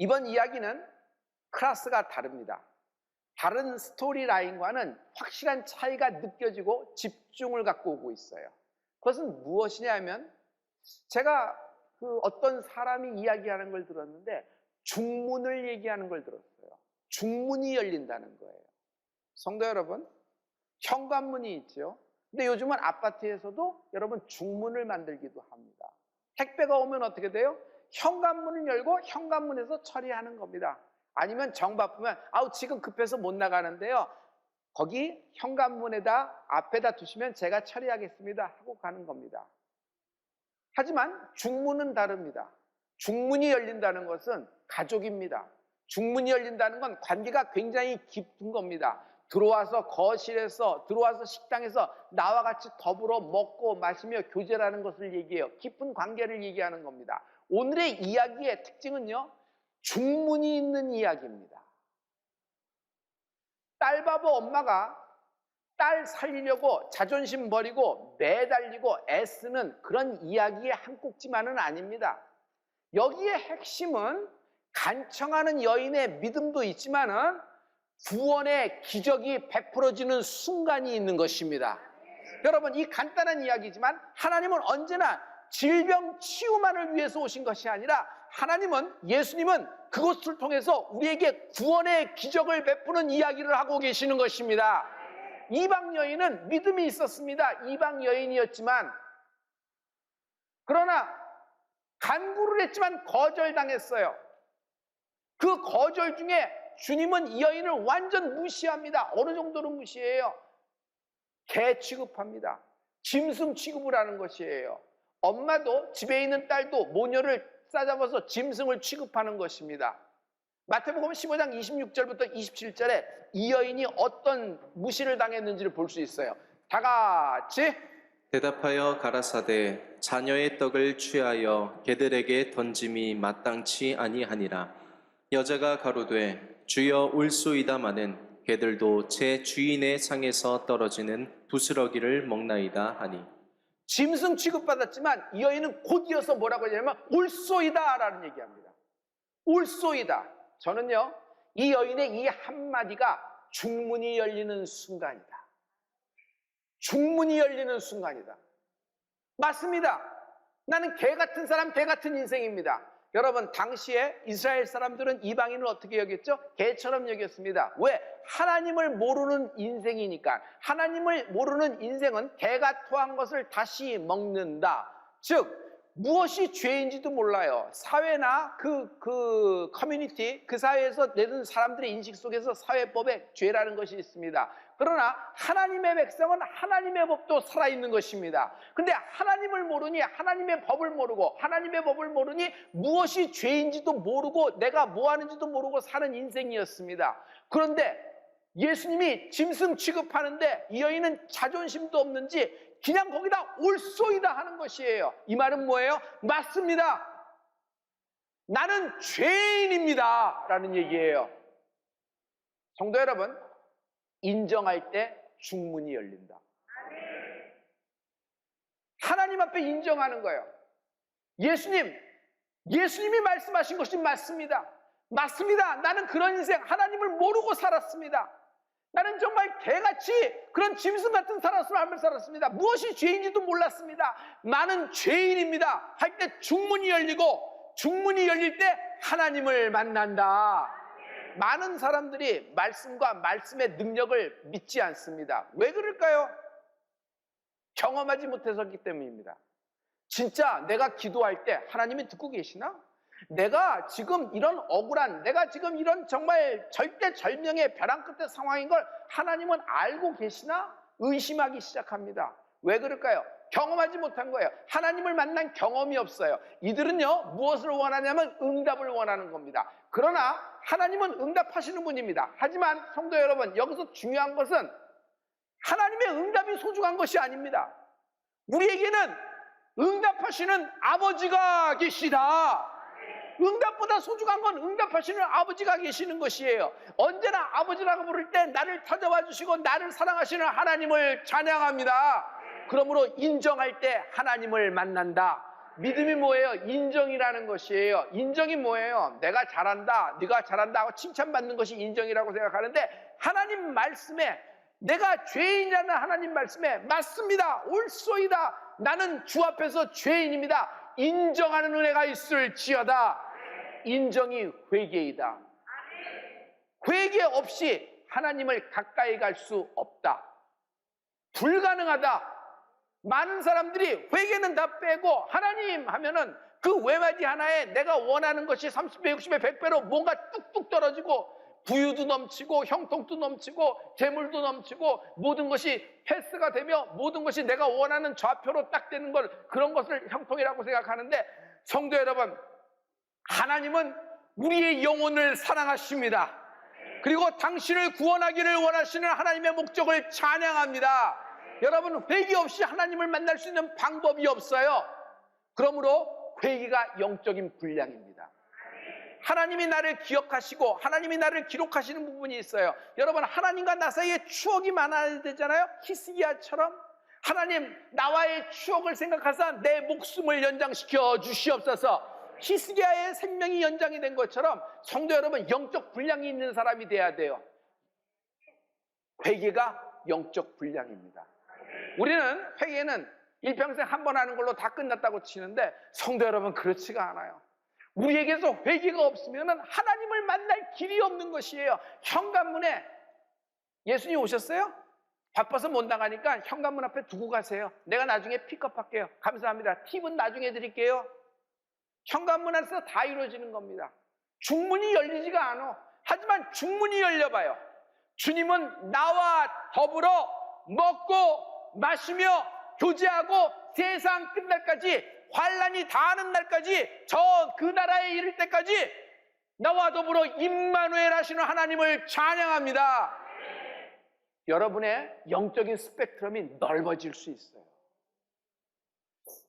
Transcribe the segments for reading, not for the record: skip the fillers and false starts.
이번 이야기는 클래스가 다릅니다. 다른 스토리라인과는 확실한 차이가 느껴지고 집중을 갖고 오고 있어요. 그것은 무엇이냐면, 제가 어떤 사람이 이야기하는 걸 들었는데 중문을 얘기하는 걸 들었어요. 중문이 열린다는 거예요. 성도 여러분, 현관문이 있죠. 근데 요즘은 아파트에서도 여러분 중문을 만들기도 합니다. 택배가 오면 어떻게 돼요? 현관문을 열고 현관문에서 처리하는 겁니다. 아니면 정 바쁘면 지금 급해서 못 나가는데요, 거기 현관문에다 앞에다 두시면 제가 처리하겠습니다 하고 가는 겁니다. 하지만 중문은 다릅니다. 중문이 열린다는 것은 가족입니다. 중문이 열린다는 건 관계가 굉장히 깊은 겁니다. 들어와서 거실에서, 들어와서 식당에서 나와 같이 더불어 먹고 마시며 교제라는 것을 얘기해요. 깊은 관계를 얘기하는 겁니다. 오늘의 이야기의 특징은요, 중문이 있는 이야기입니다. 딸바보 엄마가 딸 살리려고 자존심 버리고 매달리고 애쓰는 그런 이야기의 한 꼭지만은 아닙니다. 여기에 핵심은 간청하는 여인의 믿음도 있지만은 구원의 기적이 베풀어지는 순간이 있는 것입니다. 여러분, 이 간단한 이야기지만 하나님은 언제나 질병 치유만을 위해서 오신 것이 아니라 예수님은 그것을 통해서 우리에게 구원의 기적을 베푸는 이야기를 하고 계시는 것입니다. 이방 여인은 믿음이 있었습니다. 이방 여인이었지만, 그러나 간구를 했지만 거절당했어요. 그 거절 중에 주님은 이 여인을 완전 무시합니다. 어느 정도로 무시해요? 개 취급합니다. 짐승 취급을 하는 것이에요. 엄마도 집에 있는 딸도 모녀를 싸잡아서 짐승을 취급하는 것입니다. 마태복음 15장 26절부터 27절에 이 여인이 어떤 무시를 당했는지를 볼 수 있어요. 다 같이 대답하여 가라사대 자녀의 떡을 취하여 개들에게 던짐이 마땅치 아니하니라. 여자가 가로되 주여 올소이다마는 개들도 제 주인의 상에서 떨어지는 부스러기를 먹나이다 하니. 짐승 취급받았지만 이 여인은 곧 이어서 뭐라고 하냐면 올소이다 라는 얘기합니다. 올소이다. 저는요, 이 여인의 이 한마디가 중문이 열리는 순간이다. 중문이 열리는 순간이다. 맞습니다. 나는 개 같은 사람, 개 같은 인생입니다. 여러분, 당시에 이스라엘 사람들은 이방인을 어떻게 여겼죠? 개처럼 여겼습니다. 왜? 하나님을 모르는 인생이니까. 하나님을 모르는 인생은 개가 토한 것을 다시 먹는다. 즉, 무엇이 죄인지도 몰라요. 사회나 그 커뮤니티, 그 사회에서 내는 사람들의 인식 속에서 사회법에 죄라는 것이 있습니다. 그러나 하나님의 백성은 하나님의 법도 살아있는 것입니다. 근데 하나님을 모르니, 하나님의 법을 모르고, 하나님의 법을 모르니 무엇이 죄인지도 모르고 내가 뭐 하는지도 모르고 사는 인생이었습니다. 그런데 예수님이 짐승 취급하는데 이 여인은 자존심도 없는지 그냥 거기다 올소이다 하는 것이에요. 이 말은 뭐예요? 맞습니다. 나는 죄인입니다 라는 얘기예요. 성도 여러분, 인정할 때 중문이 열린다. 하나님 앞에 인정하는 거예요. 예수님이 말씀하신 것이 맞습니다. 맞습니다. 나는 그런 인생, 하나님을 모르고 살았습니다. 나는 정말 개같이 그런 짐승 같은 삶을 살았습니다. 무엇이 죄인지도 몰랐습니다. 나는 죄인입니다 할 때 중문이 열리고, 중문이 열릴 때 하나님을 만난다. 많은 사람들이 말씀과 말씀의 능력을 믿지 않습니다. 왜 그럴까요? 경험하지 못해서기 때문입니다. 진짜 내가 기도할 때 하나님이 듣고 계시나? 내가 지금 이런 억울한, 내가 지금 이런 정말 절대절명의 벼랑 끝의 상황인 걸 하나님은 알고 계시나? 의심하기 시작합니다. 왜 그럴까요? 경험하지 못한 거예요. 하나님을 만난 경험이 없어요. 이들은요, 무엇을 원하냐면 응답을 원하는 겁니다. 그러나 하나님은 응답하시는 분입니다. 하지만 성도 여러분, 여기서 중요한 것은 하나님의 응답이 소중한 것이 아닙니다. 우리에게는 응답하시는 아버지가 계시다. 응답보다 소중한 건 응답하시는 아버지가 계시는 것이에요. 언제나 아버지라고 부를 때 나를 찾아와 주시고 나를 사랑하시는 하나님을 찬양합니다. 그러므로 인정할 때 하나님을 만난다. 믿음이 뭐예요? 인정이라는 것이에요. 인정이 뭐예요? 내가 잘한다, 네가 잘한다 하고 칭찬받는 것이 인정이라고 생각하는데, 하나님 말씀에, 내가 죄인이라는 하나님 말씀에 맞습니다, 옳소이다, 나는 주 앞에서 죄인입니다, 인정하는 은혜가 있을지어다. 인정이 회개이다. 회개 없이 하나님을 가까이 갈 수 없다. 불가능하다. 많은 사람들이 회개는 다 빼고 하나님 하면은 그 외마디 하나에 내가 원하는 것이 30배, 60배, 100배로 뭔가 뚝뚝 떨어지고, 부유도 넘치고 형통도 넘치고 재물도 넘치고 모든 것이 패스가 되며 모든 것이 내가 원하는 좌표로 딱 되는 걸, 그런 것을 형통이라고 생각하는데, 성도 여러분, 하나님은 우리의 영혼을 사랑하십니다. 그리고 당신을 구원하기를 원하시는 하나님의 목적을 찬양합니다. 여러분, 회개 없이 하나님을 만날 수 있는 방법이 없어요. 그러므로 회개가 영적인 분량입니다. 하나님이 나를 기억하시고 하나님이 나를 기록하시는 부분이 있어요. 여러분, 하나님과 나 사이에 추억이 많아야 되잖아요. 히스기야처럼 하나님, 나와의 추억을 생각하사 내 목숨을 연장시켜 주시옵소서. 히스기야의 생명이 연장이 된 것처럼 성도 여러분, 영적 분량이 있는 사람이 돼야 돼요. 회개가 영적 분량입니다. 우리는 회개는 일평생 한 번 하는 걸로 다 끝났다고 치는데, 성도 여러분, 그렇지가 않아요. 우리에게서 회개가 없으면 하나님을 만날 길이 없는 것이에요. 현관문에 예수님 오셨어요? 바빠서 못 나가니까 현관문 앞에 두고 가세요. 내가 나중에 픽업할게요. 감사합니다. 팁은 나중에 드릴게요. 현관문 안에서 다 이루어지는 겁니다. 중문이 열리지가 않아. 하지만 중문이 열려봐요. 주님은 나와 더불어 먹고 마시며 교제하고 세상 끝날까지, 환란이 다하는 날까지, 그 나라에 이를 때까지 나와 더불어 임마누엘 하시는 하나님을 찬양합니다. 여러분의 영적인 스펙트럼이 넓어질 수 있어요.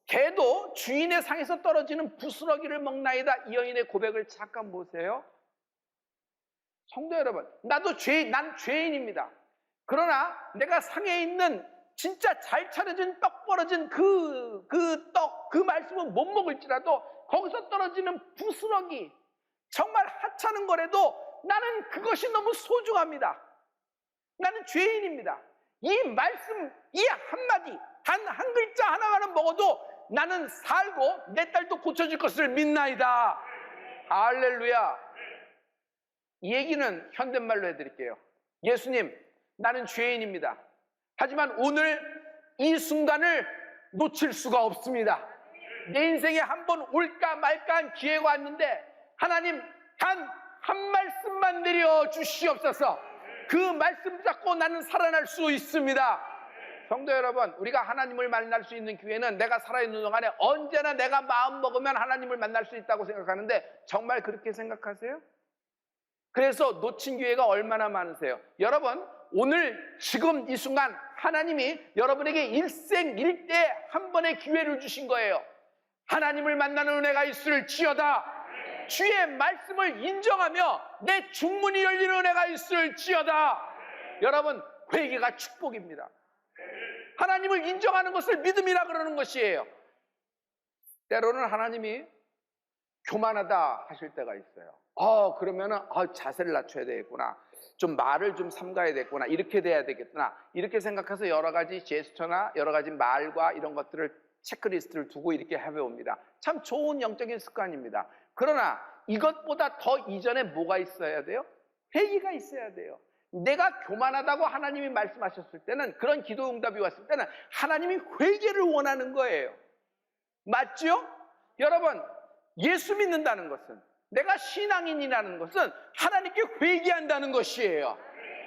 개도 주인의 상에서 떨어지는 부스러기를 먹나이다, 이 여인의 고백을 잠깐 보세요. 성도 여러분, 난 죄인입니다. 그러나 내가 상에 있는 진짜 잘 차려진 떡 벌어진 그 말씀은 못 먹을지라도 거기서 떨어지는 부스러기, 정말 하찮은 거라도 나는 그것이 너무 소중합니다. 나는 죄인입니다. 이 말씀, 이 한마디, 단 한 글자 하나만은 먹어도 나는 살고 내 딸도 고쳐질 것을 믿나이다. 할렐루야. 이 얘기는 현대말로 해드릴게요. 예수님, 나는 죄인입니다. 하지만 오늘 이 순간을 놓칠 수가 없습니다. 내 인생에 한 번 올까 말까 한 기회가 왔는데, 하나님, 단 한 말씀만 내려 주시옵소서. 그 말씀 잡고 나는 살아날 수 있습니다. 성도 여러분, 우리가 하나님을 만날 수 있는 기회는 내가 살아있는 동안에 언제나 내가 마음 먹으면 하나님을 만날 수 있다고 생각하는데, 정말 그렇게 생각하세요? 그래서 놓친 기회가 얼마나 많으세요? 여러분, 오늘 지금 이 순간 하나님이 여러분에게 일생일대에 한 번의 기회를 주신 거예요. 하나님을 만나는 은혜가 있을지어다. 주의 말씀을 인정하며 내 중문이 열리는 은혜가 있을지어다. 여러분, 회개가 축복입니다. 하나님을 인정하는 것을 믿음이라 그러는 것이에요. 때로는 하나님이 교만하다 하실 때가 있어요. 그러면은 자세를 낮춰야 되겠구나, 좀 말을 좀 삼가야 되겠구나, 이렇게 돼야 되겠구나, 이렇게 생각해서 여러 가지 제스처나 여러 가지 말과 이런 것들을, 체크리스트를 두고 이렇게 해봅니다. 참 좋은 영적인 습관입니다. 그러나 이것보다 더 이전에 뭐가 있어야 돼요? 회개가 있어야 돼요. 내가 교만하다고 하나님이 말씀하셨을 때는, 그런 기도 응답이 왔을 때는 하나님이 회개를 원하는 거예요. 맞죠? 여러분, 예수 믿는다는 것은, 내가 신앙인이라는 것은 하나님께 회개한다는 것이에요.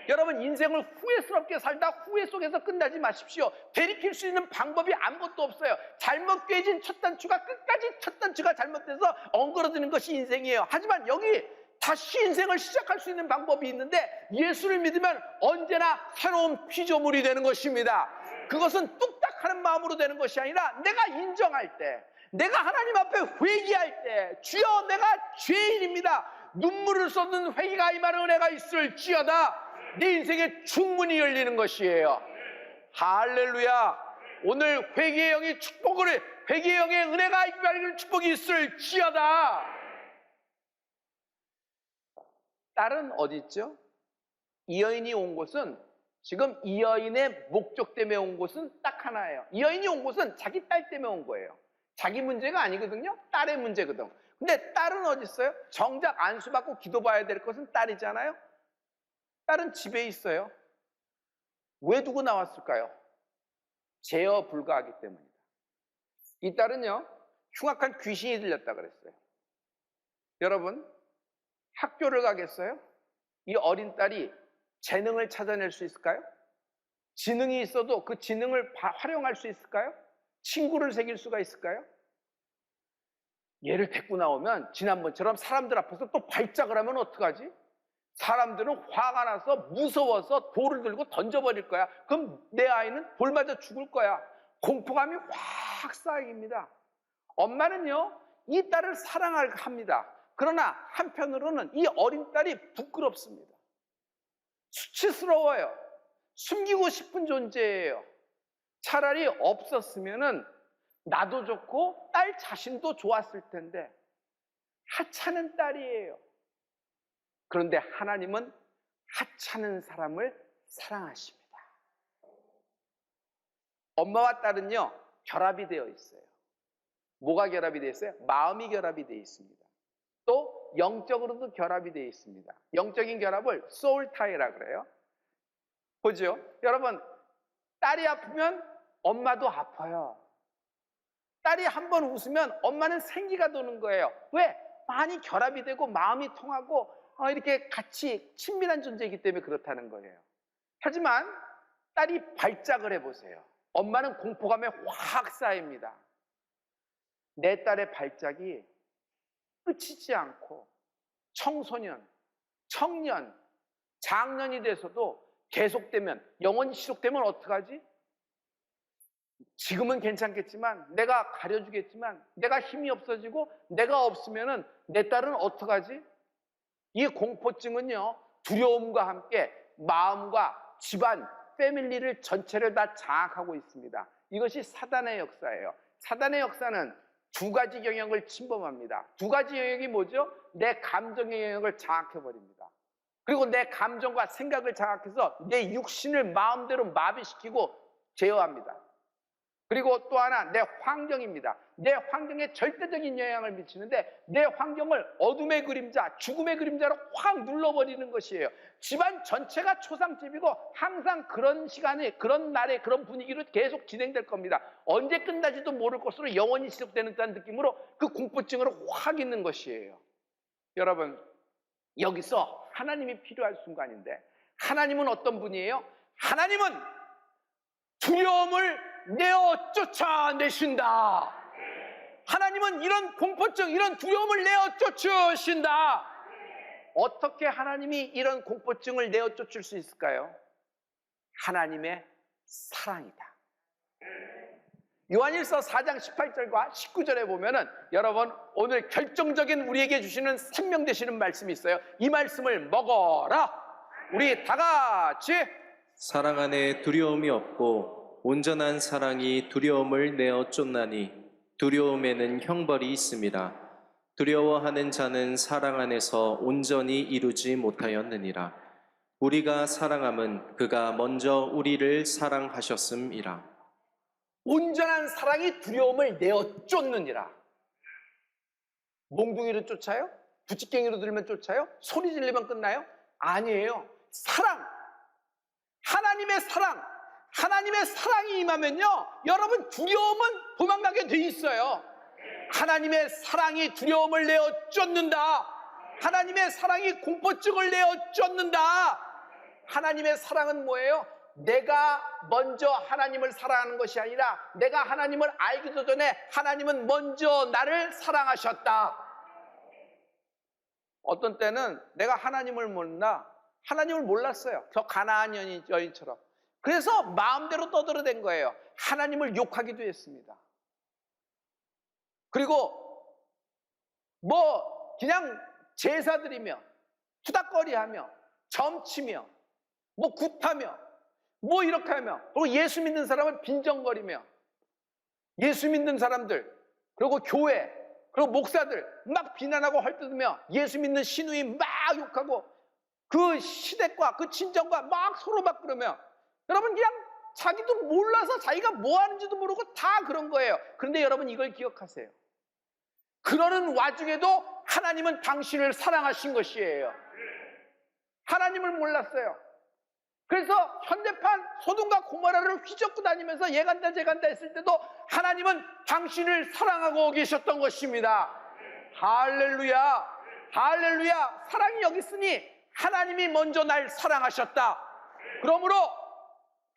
여러분, 인생을 후회스럽게 살다 후회 속에서 끝나지 마십시오. 되돌릴 수 있는 방법이 아무것도 없어요. 잘못 꿰진 첫 단추가 끝까지 첫 단추가 잘못돼서 엉그러드는 것이 인생이에요. 하지만 여기 다시 인생을 시작할 수 있는 방법이 있는데, 예수를 믿으면 언제나 새로운 피조물이 되는 것입니다. 그것은 뚝딱 하는 마음으로 되는 것이 아니라, 내가 인정할 때, 내가 하나님 앞에 회개할 때, 주여 내가 죄인입니다, 눈물을 쏟는 회개가 임하는 은혜가 있을지어다. 내 인생의 중문이 열리는 것이에요. 할렐루야. 오늘 회개의 영이 축복을 회개의 영의 은혜가 이기는 축복이 있을지어다. 딸은 어디 있죠? 이 여인이 온 곳은, 지금 이 여인의 목적 때문에 온 곳은 딱 하나예요. 이 여인이 온 곳은 자기 딸 때문에 온 거예요. 자기 문제가 아니거든요. 딸의 문제거든. 근데 딸은 어디 있어요? 정작 안수받고 기도봐야 될 것은 딸이잖아요. 딸은 집에 있어요. 왜 두고 나왔을까요? 제어 불가하기 때문입니다. 이 딸은요, 흉악한 귀신이 들렸다 그랬어요. 여러분, 학교를 가겠어요? 이 어린 딸이 재능을 찾아낼 수 있을까요? 지능이 있어도 그 지능을 활용할 수 있을까요? 친구를 새길 수가 있을까요? 얘를 데리고 나오면 지난번처럼 사람들 앞에서 또 발작을 하면 어떡하지? 사람들은 화가 나서 무서워서 돌을 들고 던져버릴 거야. 그럼 내 아이는 돌 맞아 죽을 거야. 공포감이 확 쌓입니다. 엄마는요, 이 딸을 사랑합니다. 그러나 한편으로는 이 어린 딸이 부끄럽습니다. 수치스러워요. 숨기고 싶은 존재예요. 차라리 없었으면은 나도 좋고 딸 자신도 좋았을 텐데 하찮은 딸이에요. 그런데 하나님은 하찮은 사람을 사랑하십니다. 엄마와 딸은요, 결합이 되어 있어요. 뭐가 결합이 되어 있어요? 마음이 결합이 되어 있습니다. 또 영적으로도 결합이 되어 있습니다. 영적인 결합을 소울 타이라 그래요. 보죠? 여러분, 딸이 아프면 엄마도 아파요. 딸이 한번 웃으면 엄마는 생기가 도는 거예요. 왜? 많이 결합이 되고 마음이 통하고 이렇게 같이 친밀한 존재이기 때문에 그렇다는 거예요. 하지만 딸이 발작을 해보세요. 엄마는 공포감에 확 쌓입니다. 내 딸의 발작이 끝이지 않고 청소년, 청년, 장년이 돼서도 계속되면, 영원히 지속되면 어떡하지? 지금은 괜찮겠지만, 내가 가려주겠지만, 내가 힘이 없어지고 내가 없으면 내 딸은 어떡하지? 이 공포증은요, 두려움과 함께 마음과 집안, 패밀리를 전체를 다 장악하고 있습니다. 이것이 사단의 역사예요. 사단의 역사는 두 가지 영역을 침범합니다. 두 가지 영역이 뭐죠? 내 감정의 영역을 장악해버립니다. 그리고 내 감정과 생각을 장악해서 내 육신을 마음대로 마비시키고 제어합니다. 그리고 또 하나, 내 환경입니다. 내 환경에 절대적인 영향을 미치는데 내 환경을 어둠의 그림자, 죽음의 그림자로 확 눌러버리는 것이에요. 집안 전체가 초상집이고 항상 그런 시간에, 그런 날에, 그런 분위기로 계속 진행될 겁니다. 언제 끝나지도 모를 것으로 영원히 지속되는 느낌으로 그 공포증으로 확 있는 것이에요. 여러분, 여기서 하나님이 필요할 순간인데, 하나님은 어떤 분이에요? 하나님은 두려움을 내어 쫓아내신다. 하나님은 이런 공포증, 이런 두려움을 내어 쫓으신다. 어떻게 하나님이 이런 공포증을 내어 쫓을 수 있을까요? 하나님의 사랑이다. 요한일서 4장 18절과 19절에 보면은 여러분, 오늘 결정적인 우리에게 주시는 생명 되시는 말씀이 있어요. 이 말씀을 먹어라. 우리 다 같이, 사랑 안에 두려움이 없고 온전한 사랑이 두려움을 내어 쫓나니 두려움에는 형벌이 있습니다. 두려워하는 자는 사랑 안에서 온전히 이루지 못하였느니라. 우리가 사랑함은 그가 먼저 우리를 사랑하셨음이라. 온전한 사랑이 두려움을 내어 쫓느니라. 몽둥이로 쫓아요? 부치깽이로 들면 쫓아요? 소리 지르면 끝나요? 아니에요. 사랑, 하나님의 사랑, 하나님의 사랑이 임하면요, 여러분, 두려움은 도망가게 돼 있어요. 하나님의 사랑이 두려움을 내어 쫓는다. 하나님의 사랑이 공포증을 내어 쫓는다. 하나님의 사랑은 뭐예요? 내가 먼저 하나님을 사랑하는 것이 아니라 내가 하나님을 알기도 전에 하나님은 먼저 나를 사랑하셨다. 어떤 때는 내가 하나님을 몰랐어요. 저 가나안 여인처럼. 그래서 마음대로 떠들어댄 거예요. 하나님을 욕하기도 했습니다. 그리고 그냥 제사 드리며 투닥거리하며 점치며 굿하며 이렇게 하며, 그리고 예수 믿는 사람을 빈정거리며 예수 믿는 사람들, 그리고 교회, 그리고 목사들 막 비난하고 헐뜯으며 예수 믿는 신우이 막 욕하고 그 시댁과 그 친정과 막 서로 막 그러며, 여러분 그냥 자기도 몰라서 자기가 뭐 하는지도 모르고 다 그런 거예요. 그런데 여러분 이걸 기억하세요. 그러는 와중에도 하나님은 당신을 사랑하신 것이에요. 하나님을 몰랐어요. 그래서 현대판 소돔과 고모라를 휘젓고 다니면서 얘간다 저간다 했을 때도 하나님은 당신을 사랑하고 계셨던 것입니다. 할렐루야, 할렐루야. 사랑이 여기 있으니 하나님이 먼저 날 사랑하셨다. 그러므로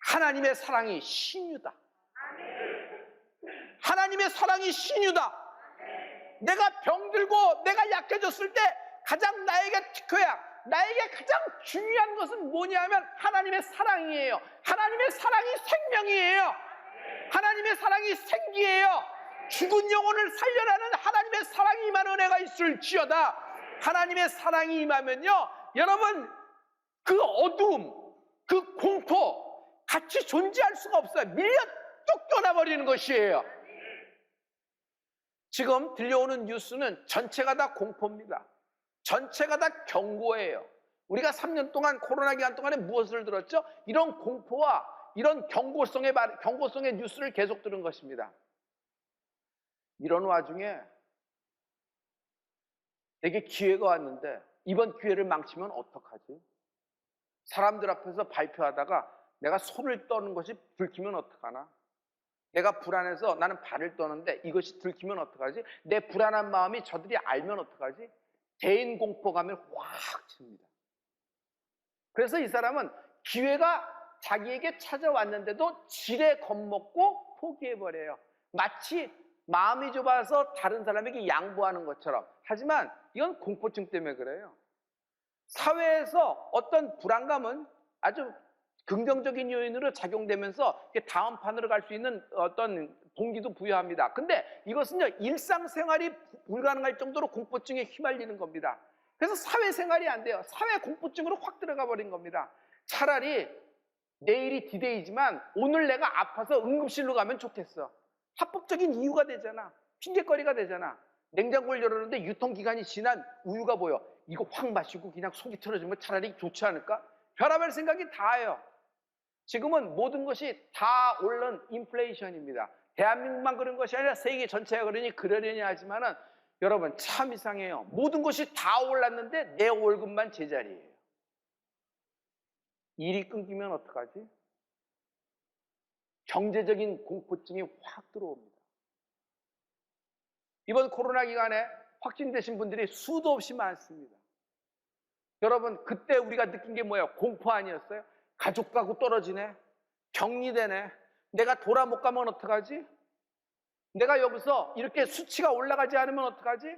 하나님의 사랑이 신유다. 하나님의 사랑이 신유다. 내가 병들고 내가 약해졌을 때 가장 나에게 특효약, 나에게 가장 중요한 것은 뭐냐면 하나님의 사랑이에요. 하나님의 사랑이 생명이에요. 하나님의 사랑이 생기예요. 죽은 영혼을 살려라는 하나님의 사랑이 임한 은혜가 있을지어다. 하나님의 사랑이 임하면요, 여러분 그 어두움, 그 공포 같이 존재할 수가 없어요. 밀려 뚝 떠나버리는 것이에요. 지금 들려오는 뉴스는 전체가 다 공포입니다. 전체가 다 경고예요. 우리가 3년 동안 코로나 기간 동안에 무엇을 들었죠? 이런 공포와 이런 경고성의 뉴스를 계속 들은 것입니다. 이런 와중에 내게 기회가 왔는데 이번 기회를 망치면 어떡하지? 사람들 앞에서 발표하다가 내가 손을 떠는 것이 들키면 어떡하나? 내가 불안해서 나는 발을 떠는데 이것이 들키면 어떡하지? 내 불안한 마음이 저들이 알면 어떡하지? 대인 공포감을 확 칩니다. 그래서 이 사람은 기회가 자기에게 찾아왔는데도 지레 겁먹고 포기해버려요. 마치 마음이 좁아서 다른 사람에게 양보하는 것처럼. 하지만 이건 공포증 때문에 그래요. 사회에서 어떤 불안감은 아주 긍정적인 요인으로 작용되면서 다음 판으로 갈 수 있는 어떤 동기도 부여합니다. 근데 이것은요, 일상생활이 불가능할 정도로 공포증에 휘말리는 겁니다. 그래서 사회생활이 안 돼요. 사회 공포증으로 확 들어가 버린 겁니다. 차라리 내일이 디데이지만 오늘 내가 아파서 응급실로 가면 좋겠어. 합법적인 이유가 되잖아. 핑계거리가 되잖아. 냉장고를 열었는데 유통기간이 지난 우유가 보여. 이거 확 마시고 그냥 속이 틀어지면 차라리 좋지 않을까? 별의별 생각이 다예요. 지금은 모든 것이 다 오른 인플레이션입니다. 대한민국만 그런 것이 아니라 세계 전체가 그러려니 하지만은 여러분 참 이상해요. 모든 것이 다 올랐는데 내 월급만 제자리예요. 일이 끊기면 어떡하지? 경제적인 공포증이 확 들어옵니다. 이번 코로나 기간에 확진되신 분들이 수도 없이 많습니다. 여러분 그때 우리가 느낀 게 뭐예요? 공포 아니었어요? 가족하고 떨어지네, 격리되네, 내가 돌아 못 가면 어떡하지? 내가 여기서 이렇게 수치가 올라가지 않으면 어떡하지?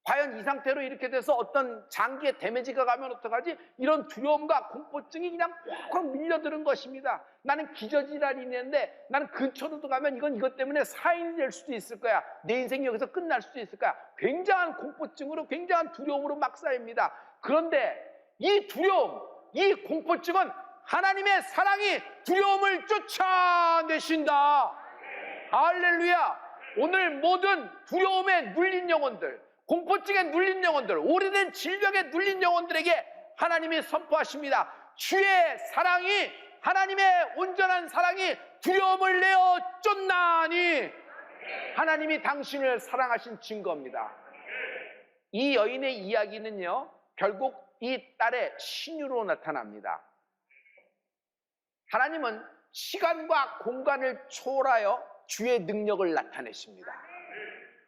과연 이 상태로 이렇게 돼서 어떤 장기에 데미지가 가면 어떡하지? 이런 두려움과 공포증이 그냥 꽉 밀려드는 것입니다. 나는 기저질환이 있는데 나는 근처로도 가면 이건 이것 때문에 사인이 될 수도 있을 거야. 내 인생이 여기서 끝날 수도 있을 거야. 굉장한 공포증으로, 굉장한 두려움으로 막 쌓입니다. 그런데 이 두려움, 이 공포증은 하나님의 사랑이 두려움을 쫓아내신다. 할렐루야. 오늘 모든 두려움에 눌린 영혼들, 공포증에 눌린 영혼들, 오래된 질병에 눌린 영혼들에게 하나님이 선포하십니다. 주의 사랑이, 하나님의 온전한 사랑이 두려움을 내어 쫓나니 하나님이 당신을 사랑하신 증거입니다. 이 여인의 이야기는요, 결국 이 딸의 신유로 나타납니다. 하나님은 시간과 공간을 초월하여 주의 능력을 나타내십니다.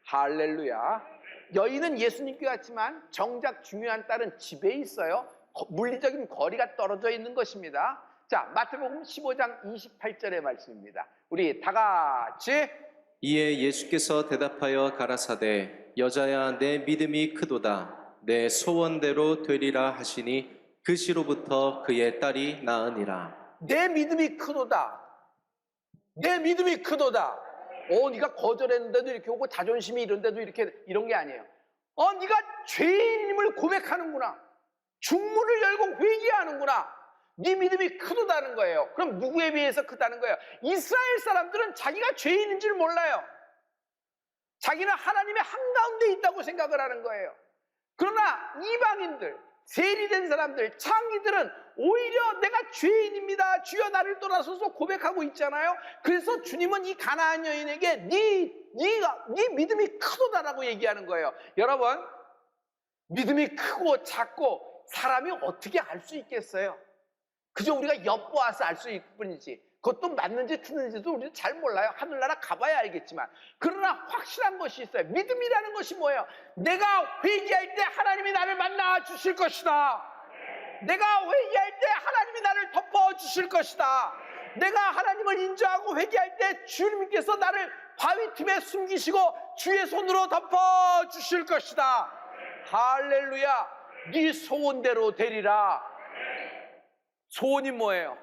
할렐루야. 여인은 예수님께 왔지만 정작 중요한 딸은 집에 있어요. 물리적인 거리가 떨어져 있는 것입니다. 자, 마태복음 15장 28절의 말씀입니다. 우리 다 같이. 이에 예수께서 대답하여 가라사대 여자야 내 믿음이 크도다 내 소원대로 되리라 하시니 그 시로부터 그의 딸이 나으니라. 내 믿음이 크도다. 내 믿음이 크도다. 네가 거절했는데도 이렇게 오고 자존심이 이런데도 이런 게 아니에요. 네가 죄인임을 고백하는구나. 중문을 열고 회개하는구나. 네 믿음이 크다는 거예요. 그럼 누구에 비해서 크다는 거예요? 이스라엘 사람들은 자기가 죄인인 줄 몰라요. 자기는 하나님의 한가운데 있다고 생각을 하는 거예요. 그러나 이방인들, 세리된 사람들, 창기들은 오히려 내가 죄인입니다, 주여 나를 떠나소서 고백하고 있잖아요. 그래서 주님은 이 가나안 여인에게 네 믿음이 크도다라고 얘기하는 거예요. 여러분, 믿음이 크고 작고 사람이 어떻게 알 수 있겠어요? 그저 우리가 엿보아서 알 수 있을 뿐이지, 그것도 맞는지 틀린지도 우리는 잘 몰라요. 하늘나라 가봐야 알겠지만. 그러나 확실한 것이 있어요. 믿음이라는 것이 뭐예요? 내가 회개할 때 하나님이 나를 만나 주실 것이다. 내가 회개할 때 하나님이 나를 덮어 주실 것이다. 내가 하나님을 인정하고 회개할 때 주님께서 나를 바위 틈에 숨기시고 주의 손으로 덮어 주실 것이다. 할렐루야. 네 소원대로 되리라. 소원이 뭐예요?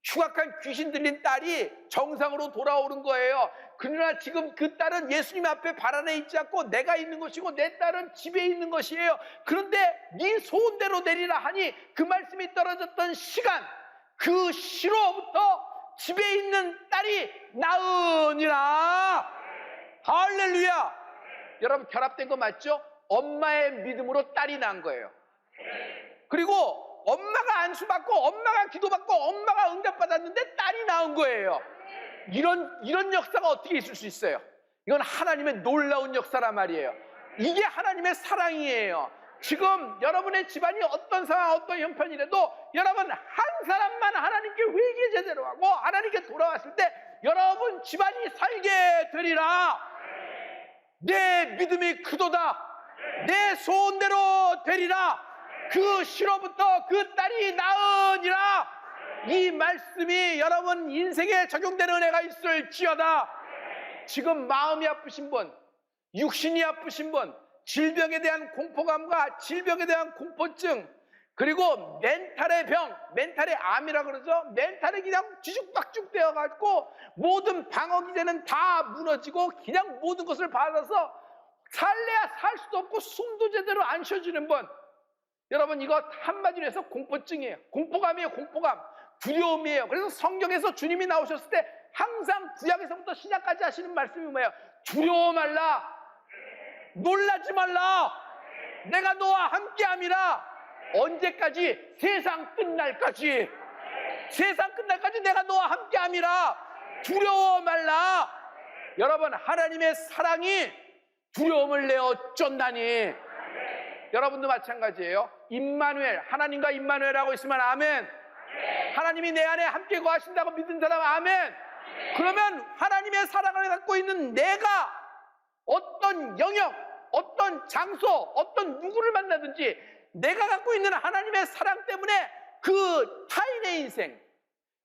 흉악한 귀신 들린 딸이 정상으로 돌아오는 거예요. 그러나 지금 그 딸은 예수님 앞에 발 안에 있지 않고 내가 있는 것이고 내 딸은 집에 있는 것이에요. 그런데 네 소원대로 되리라 하니 그 말씀이 떨어졌던 시간, 그 시로부터 집에 있는 딸이 나으니라. 할렐루야. 여러분, 결합된 거 맞죠? 엄마의 믿음으로 딸이 난 거예요. 그리고 엄마가 안수받고 엄마가 기도받고 엄마가 응답받았는데 딸이 낳은 거예요. 이런 역사가 어떻게 있을 수 있어요? 이건 하나님의 놀라운 역사란 말이에요. 이게 하나님의 사랑이에요. 지금 여러분의 집안이 어떤 상황, 어떤 형편이라도 여러분 한 사람만 하나님께 회개 제대로 하고 하나님께 돌아왔을 때 여러분 집안이 살게 되리라. 내 믿음이 크도다. 내 소원대로 되리라. 그 시로부터 그 딸이 나으니라. 이 말씀이 여러분 인생에 적용되는 은혜가 있을지어다. 지금 마음이 아프신 분, 육신이 아프신 분, 질병에 대한 공포감과 질병에 대한 공포증, 그리고 멘탈의 병, 멘탈의 암이라 그러죠. 멘탈이 그냥 뒤죽박죽 되어가지고 모든 방어 기제는 다 무너지고 그냥 모든 것을 받아서 살래야 살 수도 없고 숨도 제대로 안 쉬어지는 분, 여러분 이거 한마디로 해서 공포증이에요. 공포감이에요. 공포감. 두려움이에요. 그래서 성경에서 주님이 나오셨을 때 항상 구약에서부터 신약까지 하시는 말씀이 뭐예요? 두려워 말라. 놀라지 말라. 내가 너와 함께함이라. 언제까지? 세상 끝날까지. 세상 끝날까지 내가 너와 함께함이라. 두려워 말라. 여러분, 하나님의 사랑이 두려움을 내어 쫓나니. 여러분도 마찬가지예요. 임마누엘, 하나님과 임마누엘하고 있으면 아멘. 하나님이 내 안에 함께 거하신다고 믿은 사람 아멘. 그러면 하나님의 사랑을 갖고 있는 내가 어떤 영역, 어떤 장소, 어떤 누구를 만나든지 내가 갖고 있는 하나님의 사랑 때문에 그 타인의 인생,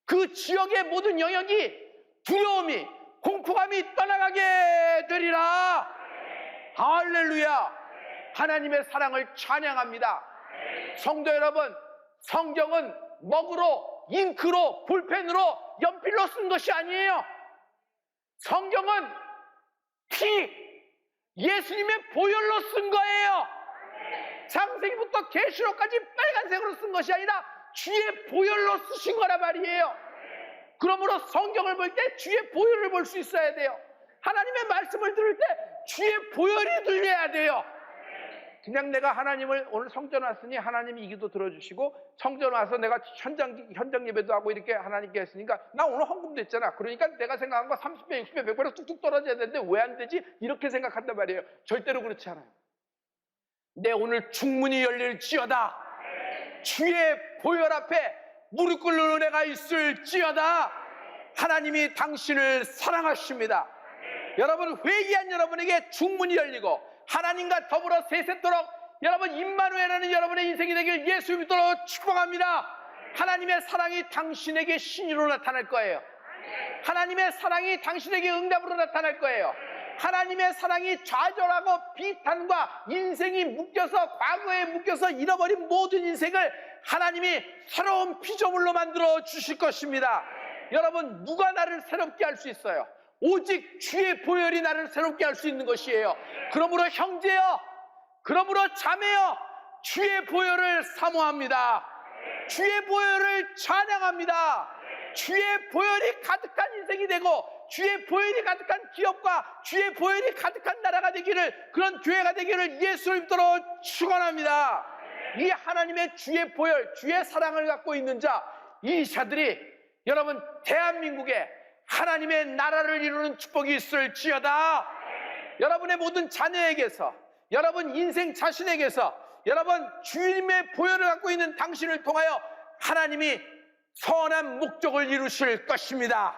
그 지역의 모든 영역이 두려움이, 공포감이 떠나가게 되리라. 할렐루야. 하나님의 사랑을 찬양합니다. 성도 여러분, 성경은 먹으로, 잉크로, 볼펜으로, 연필로 쓴 것이 아니에요. 성경은 예수님의 보혈로 쓴 거예요. 창세기부터 계시록까지 빨간색으로 쓴 것이 아니라 주의 보혈로 쓰신 거란 말이에요. 그러므로 성경을 볼 때 주의 보혈을 볼 수 있어야 돼요. 하나님의 말씀을 들을 때 주의 보혈이 들려야 돼요. 그냥 내가 하나님을 오늘 성전 왔으니 하나님이 이 기도 들어주시고 성전 와서 내가 현장 예배도 하고 이렇게 하나님께 했으니까 나 오늘 헌금도 했잖아. 그러니까 내가 생각한 거 30배, 60배, 100배로 뚝뚝 떨어져야 되는데 왜 안 되지? 이렇게 생각한단 말이에요. 절대로 그렇지 않아요. 내 오늘 중문이 열릴지어다. 주의 보혈 앞에 무릎 꿇는 은혜가 있을지어다. 하나님이 당신을 사랑하십니다. 여러분, 회개한 여러분에게 중문이 열리고 하나님과 더불어 세세토록 여러분 임마누엘하는 여러분의 인생이 되길 예수 믿도록 축복합니다. 하나님의 사랑이 당신에게 신이로 나타날 거예요. 하나님의 사랑이 당신에게 응답으로 나타날 거예요. 하나님의 사랑이 좌절하고 비탄과 인생이 묶여서 과거에 묶여서 잃어버린 모든 인생을 하나님이 새로운 피조물로 만들어 주실 것입니다. 여러분, 누가 나를 새롭게 할 수 있어요? 오직 주의 보혈이 나를 새롭게 할 수 있는 것이에요. 그러므로 형제여, 그러므로 자매여, 주의 보혈을 사모합니다. 주의 보혈을 찬양합니다. 주의 보혈이 가득한 인생이 되고 주의 보혈이 가득한 기업과 주의 보혈이 가득한 나라가 되기를, 그런 교회가 되기를 예수를 믿도록 축원합니다. 이 하나님의 주의 보혈, 주의 사랑을 갖고 있는 자, 이 자들이 여러분 대한민국에 하나님의 나라를 이루는 축복이 있을지어다. 여러분의 모든 자녀에게서, 여러분 인생 자신에게서, 여러분 주님의 보혈을 갖고 있는 당신을 통하여 하나님이 선한 목적을 이루실 것입니다.